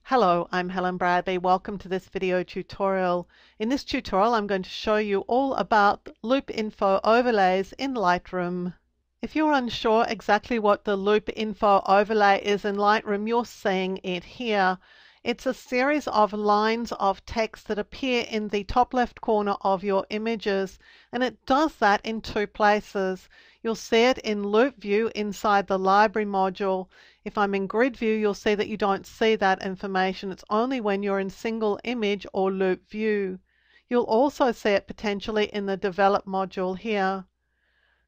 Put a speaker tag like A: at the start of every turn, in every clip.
A: Hello, I'm Helen Bradley. Welcome to this video tutorial. In this tutorial, I'm going to show you all about Loupe Info Overlays in Lightroom. If you're unsure exactly what the Loupe Info Overlay is in Lightroom, you're seeing it here. It's a series of lines of text that appear in the top left corner of your images, and it does that in two places. You'll see it in Loupe View inside the Library module. If I'm in Grid View, you'll see that you don't see that information. It's only when you're in Single Image or Loupe View. You'll also see it potentially in the Develop module here.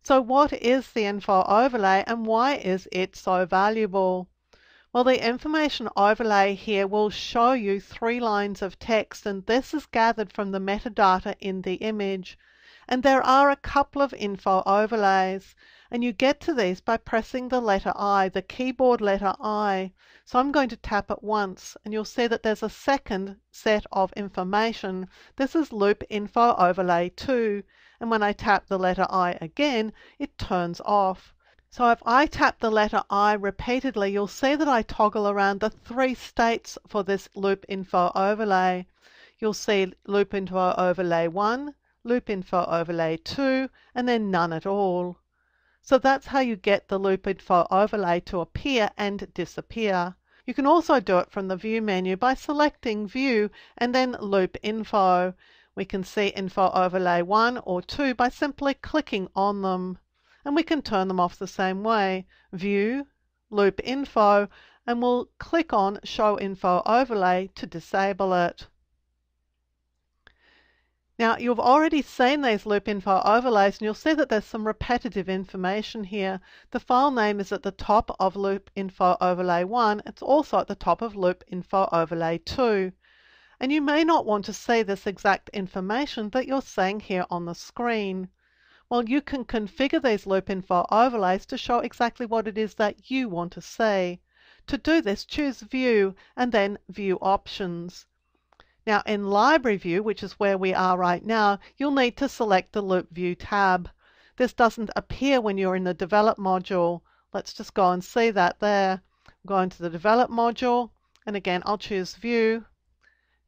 A: So what is the Info Overlay and why is it so valuable? Well, the information overlay here will show you 3 lines of text, and this is gathered from the metadata in the image. And there are a couple of info overlays, and you get to these by pressing the letter I, the keyboard letter I. So I'm going to tap it once, and you'll see that there's a second set of information. This is Loupe Info Overlay 2, and when I tap the letter I again, it turns off. So if I tap the letter I repeatedly, you'll see that I toggle around the 3 states for this Loupe Info Overlay. You'll see Loupe Info Overlay 1, Loupe Info Overlay 2, and then none at all. So that's how you get the Loupe Info Overlay to appear and disappear. You can also do it from the View menu by selecting View and then Loupe Info. We can see Info Overlay 1 or 2 by simply clicking on them. And we can turn them off the same way. View, Loupe Info, and we'll click on Show Info Overlay to disable it. Now you've already seen these Loupe Info Overlays, and you'll see that there's some repetitive information here. The file name is at the top of Loupe Info Overlay 1. It's also at the top of Loupe Info Overlay 2. And you may not want to see this exact information that you're seeing here on the screen. Well, you can configure these Loupe Info Overlays to show exactly what it is that you want to see. To do this, choose View and then View Options. Now in Library View, which is where we are right now, you'll need to select the Loupe View tab. This doesn't appear when you're in the Develop module. Let's just go and see that there. Go into the Develop module, and again I'll choose View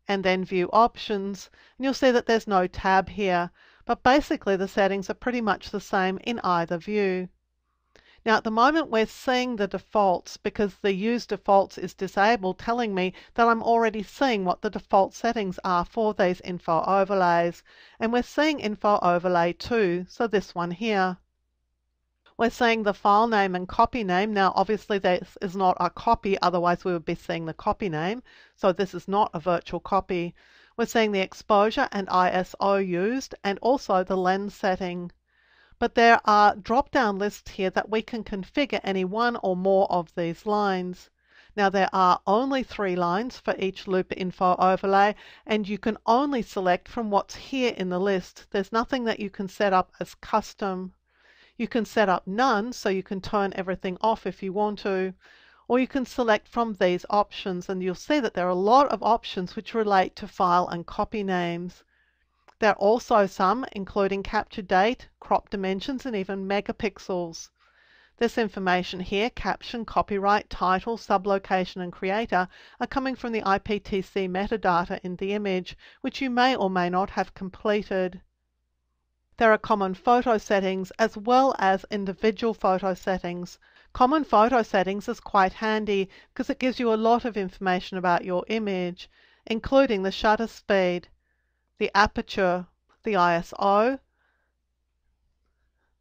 A: and then View Options, and you'll see that there's no tab here. But basically the settings are pretty much the same in either view. Now at the moment we're seeing the defaults because the Use Defaults is disabled, telling me that I'm already seeing what the default settings are for these info overlays. And we're seeing Info Overlay 2, so this one here. We're seeing the file name and copy name. Now obviously this is not a copy, otherwise we would be seeing the copy name. So this is not a virtual copy. We're seeing the exposure and ISO used, and also the lens setting. But there are drop-down lists here that we can configure any one or more of these lines. Now there are only 3 lines for each Loupe Info Overlay, and you can only select from what's here in the list. There's nothing that you can set up as custom. You can set up none, so you can turn everything off if you want to. Or you can select from these options, and you'll see that there are a lot of options which relate to file and copy names. There are also some including capture date, crop dimensions, and even megapixels. This information here, caption, copyright, title, sublocation, and creator, are coming from the IPTC metadata in the image, which you may or may not have completed. There are common photo settings as well as individual photo settings. Common photo settings is quite handy because it gives you a lot of information about your image, including the shutter speed, the aperture, the ISO,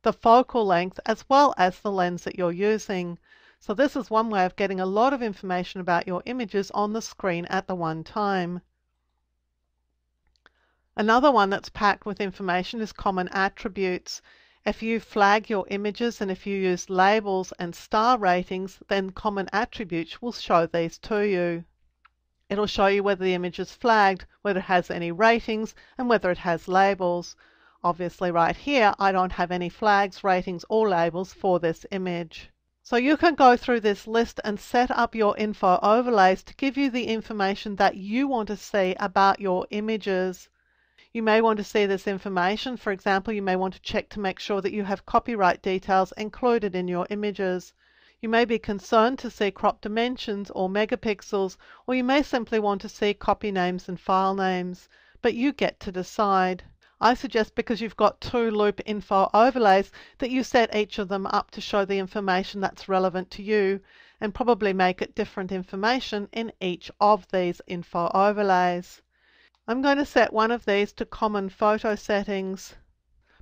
A: the focal length, as well as the lens that you're using. So this is one way of getting a lot of information about your images on the screen at the one time. Another one that's packed with information is common attributes. If you flag your images and if you use labels and star ratings, then common attributes will show these to you. It'll show you whether the image is flagged, whether it has any ratings, and whether it has labels. Obviously right here, I don't have any flags, ratings, or labels for this image. So you can go through this list and set up your info overlays to give you the information that you want to see about your images. You may want to see this information. For example, you may want to check to make sure that you have copyright details included in your images. You may be concerned to see crop dimensions or megapixels, or you may simply want to see copy names and file names, but you get to decide. I suggest, because you've got two Loupe Info Overlays, that you set each of them up to show the information that's relevant to you, and probably make it different information in each of these Info Overlays. I'm going to set one of these to Common Photo Settings,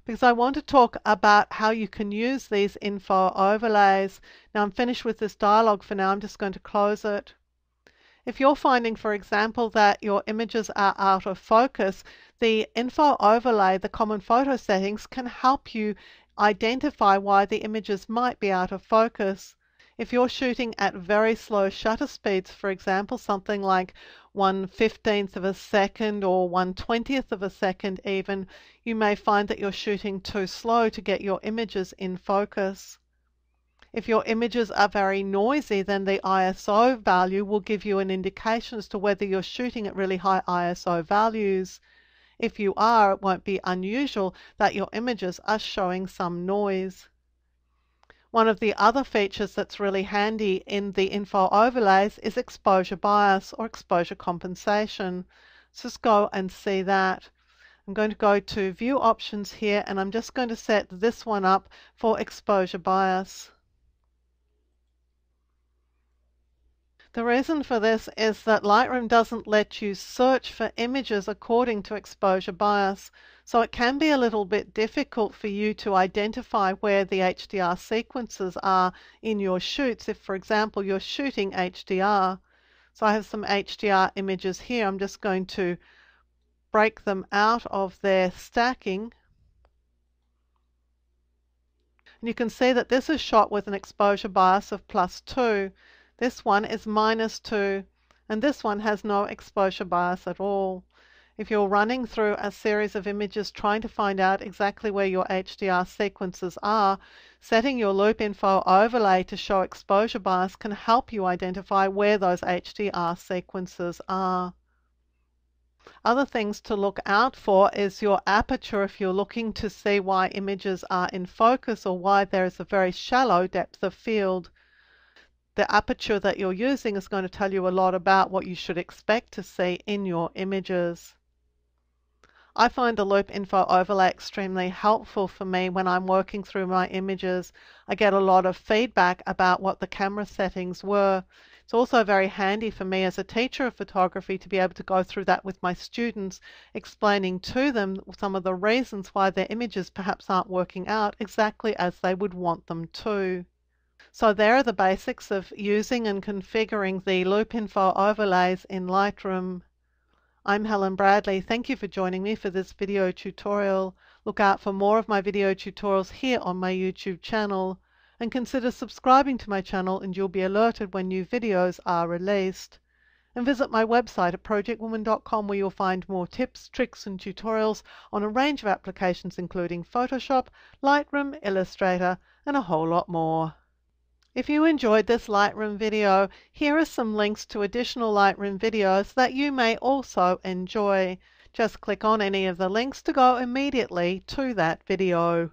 A: because I want to talk about how you can use these Info Overlays. Now I'm finished with this dialog for now, I'm just going to close it. If you're finding, for example, that your images are out of focus, the Info Overlay, the Common Photo Settings, can help you identify why the images might be out of focus. If you're shooting at very slow shutter speeds, for example, something like 1/15th of a second or 1/20th of a second even, you may find that you're shooting too slow to get your images in focus. If your images are very noisy, then the ISO value will give you an indication as to whether you're shooting at really high ISO values. If you are, it won't be unusual that your images are showing some noise. One of the other features that's really handy in the Info Overlays is exposure bias or exposure compensation. Let's just go and see that. I'm going to go to View Options here, and I'm just going to set this one up for exposure bias. The reason for this is that Lightroom doesn't let you search for images according to exposure bias, so it can be a little bit difficult for you to identify where the HDR sequences are in your shoots if, for example, you're shooting HDR. So I have some HDR images here. I'm just going to break them out of their stacking. And you can see that this is shot with an exposure bias of +2. This one is -2, and this one has no exposure bias at all. If you're running through a series of images trying to find out exactly where your HDR sequences are, setting your Loupe Info Overlay to show exposure bias can help you identify where those HDR sequences are. Other things to look out for is your aperture if you're looking to see why images are in focus or why there is a very shallow depth of field. The aperture that you're using is going to tell you a lot about what you should expect to see in your images. I find the Loupe Info Overlay extremely helpful for me when I'm working through my images. I get a lot of feedback about what the camera settings were. It's also very handy for me as a teacher of photography to be able to go through that with my students, explaining to them some of the reasons why their images perhaps aren't working out exactly as they would want them to. So there are the basics of using and configuring the Loupe Info Overlays in Lightroom. I'm Helen Bradley. Thank you for joining me for this video tutorial. Look out for more of my video tutorials here on my YouTube channel, and consider subscribing to my channel and you'll be alerted when new videos are released. And visit my website at projectwoman.com, where you'll find more tips, tricks and tutorials on a range of applications including Photoshop, Lightroom, Illustrator and a whole lot more. If you enjoyed this Lightroom video, here are some links to additional Lightroom videos that you may also enjoy. Just click on any of the links to go immediately to that video.